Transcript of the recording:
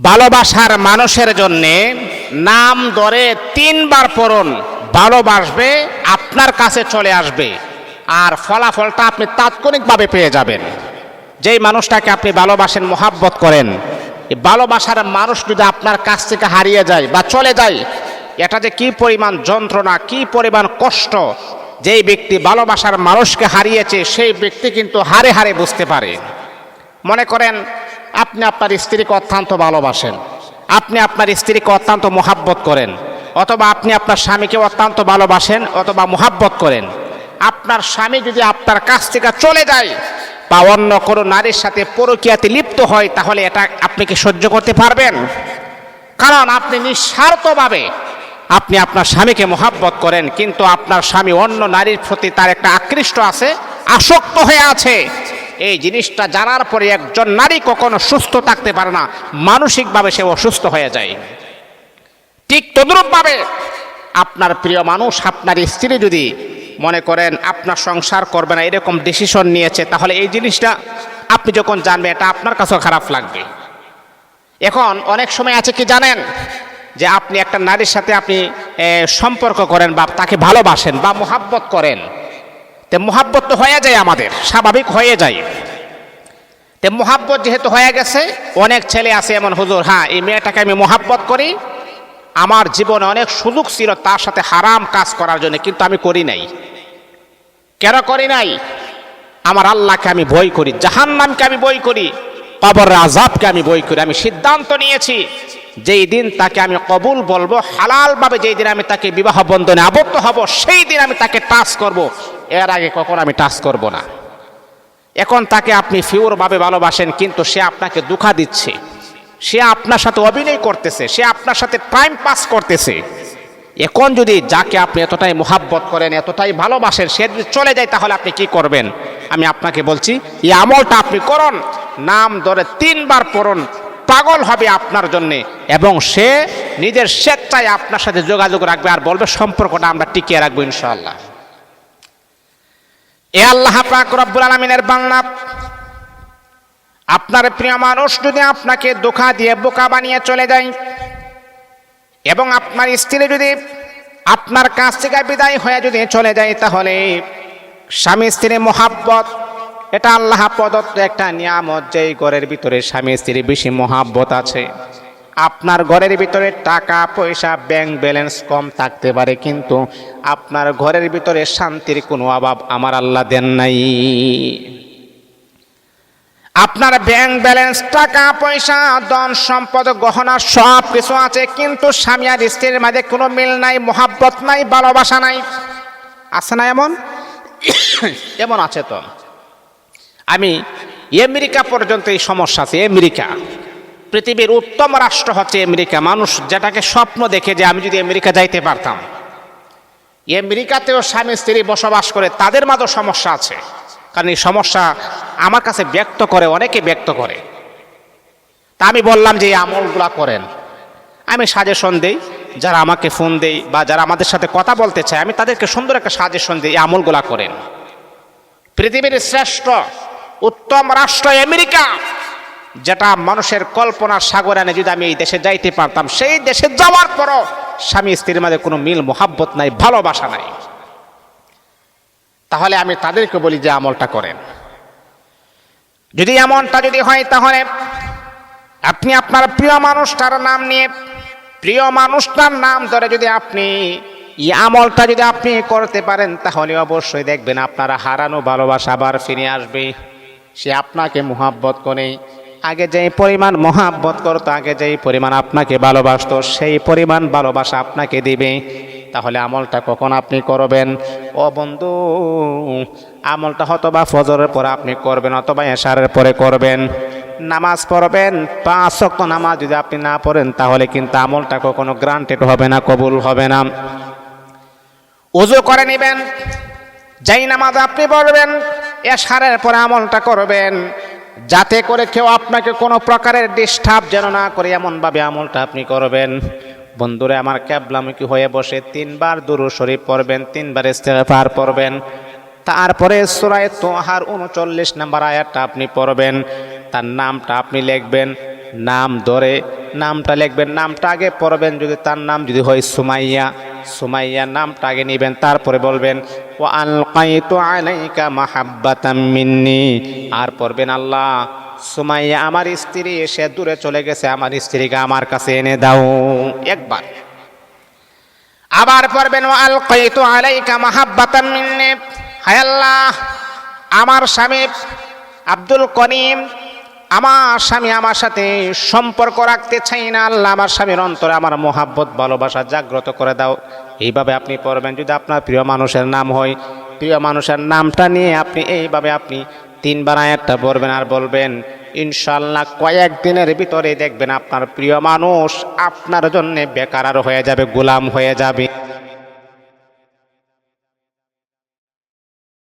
ভালোবাসার মানুষের জন্যে নাম ধরে 3 বার পড়ুন, ভালোবাসবে, আপনার কাছে চলে আসবে, আর ফলাফলটা আপনি তাৎক্ষণিকভাবে পেয়ে যাবেন। যেই মানুষটাকে আপনি ভালোবাসেন, মোহাব্বত করেন, এই ভালোবাসার মানুষ যদি আপনার কাছ থেকে হারিয়ে যায় বা চলে যায়, এটা যে কি পরিমাণ যন্ত্রণা, কি পরিমাণ কষ্ট যেই ব্যক্তি ভালোবাসার মানুষকে হারিয়েছে সেই ব্যক্তি কিন্তু হারে হারে বুঝতে পারে। মনে করেন আপনি আপনার স্ত্রীকে অত্যন্ত ভালোবাসেন, আপনি আপনার স্ত্রীকে অত্যন্ত মোহাব্বত করেন, অথবা আপনি আপনার স্বামীকে অত্যন্ত ভালোবাসেন অথবা মোহাব্বত করেন। আপনার স্বামী যদি আপনার কাছ থেকে চলে যায় বা অন্য কোনো নারীর সাথে পরকীয়াতে লিপ্ত হয়, তাহলে এটা আপনি কি সহ্য করতে পারবেন? কারণ আপনি নিঃস্বার্থভাবে আপনি আপনার স্বামীকে মোহাব্বত করেন, কিন্তু আপনার স্বামী অন্য নারীর প্রতি তার একটা আকৃষ্ট আছে, আসক্ত হয়ে আছে। এই জিনিসটা জানার পরে একজন নারী কখনো সুস্থ থাকতে পারে না, মানসিকভাবে সে অসুস্থ হয়ে যায়। ঠিক তদ্রূপভাবে আপনার প্রিয় মানুষ, আপনার স্ত্রী যদি মনে করেন আপনার সংসার করবে না এরকম ডিসিশন নিয়েছে, তাহলে এই জিনিসটা আপনি যখন জানবেন এটা আপনার কাছেও খারাপ লাগবে। এখন অনেক সময় আছে কি জানেন, যে আপনি একটা নারীর সাথে আপনি সম্পর্ক করেন বা তাকে ভালোবাসেন বা মোহাব্বত করেন, তে মোহাব্বত তো হয়ে যায়, আমাদের স্বাভাবিক হয়ে যায়। তে মোহাব্বত যেহেতু হয়ে গেছে, অনেক ছেলে আছে এমন, হুজুর হ্যাঁ এই মেয়েটাকে আমি মোহাব্বত করি, আমার জীবনে অনেক সুযোগ ছিল তার সাথে হারাম কাজ করার জন্য, কিন্তু আমি করি নাই। কেন করি নাই? আমার আল্লাহকে আমি ভয় করি, জাহান্নামকে আমি ভয় করি, কবরের আযাবকে আমি ভয় করি। আমি সিদ্ধান্ত নিয়েছি যেই দিন তাকে আমি কবুল বলবো, হালালভাবে যেই দিন আমি তাকে বিবাহ বন্ধনে আবদ্ধ হব, সেই দিন আমি তাকে টাচ করব, এর আগে কখনো আমি টাচ করব না। এখন তাকে আপনি পিওরভাবে ভালোবাসেন, কিন্তু সে আপনাকে ধোঁকা দিচ্ছে, সে আপনার সাথে অভিনয় করতেছে, সে আপনার সাথে টাইম পাস করতেছে। এখন যদি যাকে আপনি এতটাই মোহাব্বত করেন, এতটাই ভালোবাসেন, সে যদি চলে যায়, তাহলে আপনি কি করবেন? আমি আপনাকে বলছি, এই আমলটা আপনি করুন, নাম ধরে 3 বার পড়ুন, পাগল হবে আপনার জন্যে, এবং সে নিজের স্বেচ্ছায় আপনার সাথে যোগাযোগ রাখবে আর বলবে সম্পর্কটা আমরা টিকিয়ে রাখবো ইনশাআল্লাহ। এ আল্লাহ পাক রব্বুল আলামিনের বান্দা, আপনার প্রিয় মানুষ যদি আপনাকে ধোঁকা দিয়ে বোকা বানিয়ে চলে যায়, এবং আপনার স্ত্রী যদি আপনার কাছ থেকে বিদায় হয়ে যদি চলে যায়, তাহলে স্বামী স্ত্রী মোহাব্বত এটা আল্লাহ প্রদত্ত একটা নিয়ামত। যেই ঘরের ভিতরে স্বামী স্ত্রী বেশি মোহাব্বত আছে, আপনার ঘরের ভিতরে টাকা পয়সা ব্যাংক ব্যালেন্স কম থাকতে পারে, কিন্তু আপনার ঘরের ভিতরে শান্তির কোনো অভাব আমার আল্লাহ দেন নাই। আপনার ব্যাংক ব্যালেন্স, টাকা পয়সা, ধন সম্পদ, গহনা সব কিছু আছে, কিন্তু স্বামী আর স্ত্রীর মাঝে কোনো মিল নাই, মোহাব্বত নাই, ভালোবাসা নাই। আছে না এমন? এমন আছে তো। আমি আমেরিকা পর্যন্ত এই সমস্যা আছে। আমেরিকা পৃথিবীর উত্তম রাষ্ট্র হচ্ছে আমেরিকা। মানুষ যেটাকে স্বপ্ন দেখে যে আমি যদি আমেরিকা যাইতে পারতাম। আমেরিকাতেও স্বামী স্ত্রী বসবাস করে, তাদের মাঝেও সমস্যা আছে। কারণ এই সমস্যা আমার কাছে ব্যক্ত করে, অনেকে ব্যক্ত করে। তা আমি বললাম যে এই আমলগুলা করেন। আমি সাজেশন দেই, যারা আমাকে ফোন দেই বা যারা আমাদের সাথে কথা বলতে চায়, আমি তাদেরকে সুন্দর একটা সাজেশন দিই, এই আমলগুলা করেন। পৃথিবীর শ্রেষ্ঠ উত্তম রাষ্ট্র আমেরিকা, যেটা মানুষের কল্পনার সাগরে আনে, যদি আমি এই দেশে যাইতে পারতাম, সেই দেশে যাওয়ার পরও স্বামী স্ত্রীর মাঝে কোনো মিল মোহাব্বত নাই, ভালোবাসা নাই, তাহলে আমি তাদেরকে বলি যে আমলটা করেন। যদি এমনটা যদি হয়, তাহলে আপনি আপনার প্রিয় মানুষটার নাম নিয়ে, প্রিয় মানুষটার নাম ধরে যদি আপনি এই আমলটা যদি আপনি করতে পারেন, তাহলে অবশ্যই দেখবেন আপনার হারানো ভালোবাসা আবার ফিরে আসবে। সে আপনাকে মোহাব্বত করে, আগে যেই পরিমাণ মোহাব্বত করতো, আগে যেই পরিমাণ আপনাকে ভালোবাসতো, সেই পরিমাণ ভালোবাসা আপনাকে দিবে। তাহলে আমলটা কখন আপনি করবেন? ও বন্ধু, আমলটা হয়তোবা ফজরের পরে আপনি করবেন, অথবা এশারের পরে করবেন। নামাজ পড়বেন, 5 ওয়াক্ত নামাজ যদি আপনি না পড়েন, তাহলে কিন্তু আমলটা কখনো গ্রান্টেড হবে না, কবুল হবে না। ওযু করে নেবেন, যেই নামাজ আপনি পড়বেন, এশারের পরে আমলটা করবেন, যাতে করে কেউ আপনাকে কোনো প্রকারের ডিস্টার্ব যেন না করে, এমনভাবে আমলটা আপনি করবেন। বন্ধুরা আমার, কিবলামুখী হয়ে বসে 3 বার দুরূদ শরীফ পড়বেন, 3 বার ইস্তিগফার পড়বেন, তারপরে সূরা তোহার 39 নম্বর আয়াতটা আপনি পড়বেন, তার নামটা আপনি লিখবেন, নাম ধরে নামটা লিখবেন, নামটা আগে পড়বেন। যদি তার নাম যদি হয় সুমাইয়া, সুমাইয়ার নামটা আগে নেবেন, তারপরে বলবেন ওয়া আলকাইতু আলাইকা মাহাব্বাতাম মিন্নি। আর পড়বেন আল্লাহ সুমাইয়া আমার স্ত্রী, সে দূরে চলে গেছে, আমার স্ত্রীকে আমার কাছে এনে দাও। একবার। আবার পড়বেন ওয়া আলকাইতু আলাইকা মাহাব্বাতাম মিন্নি। হায় আল্লাহ, আমার স্বামী আব্দুল করিম, আমার স্বামী আমার সাথে সম্পর্ক রাখতে চাই না, আল্লাহ আমার স্বামীর অন্তরে আমার মোহাব্বত ভালোবাসা জাগ্রত করে দাও। এইভাবে আপনি পড়বেন। যদি আপনার প্রিয় মানুষের নাম হয়, প্রিয় মানুষের নামটা নিয়ে আপনি এইভাবে আপনি 3 বার আয়াতটা পড়বেন আর বলবেন, ইনশাআল্লাহ কয়েকদিনের ভিতরে দেখবেন আপনার প্রিয় মানুষ আপনার জন্য বেকার হয়ে যাবে, গোলাম হয়ে যাবে।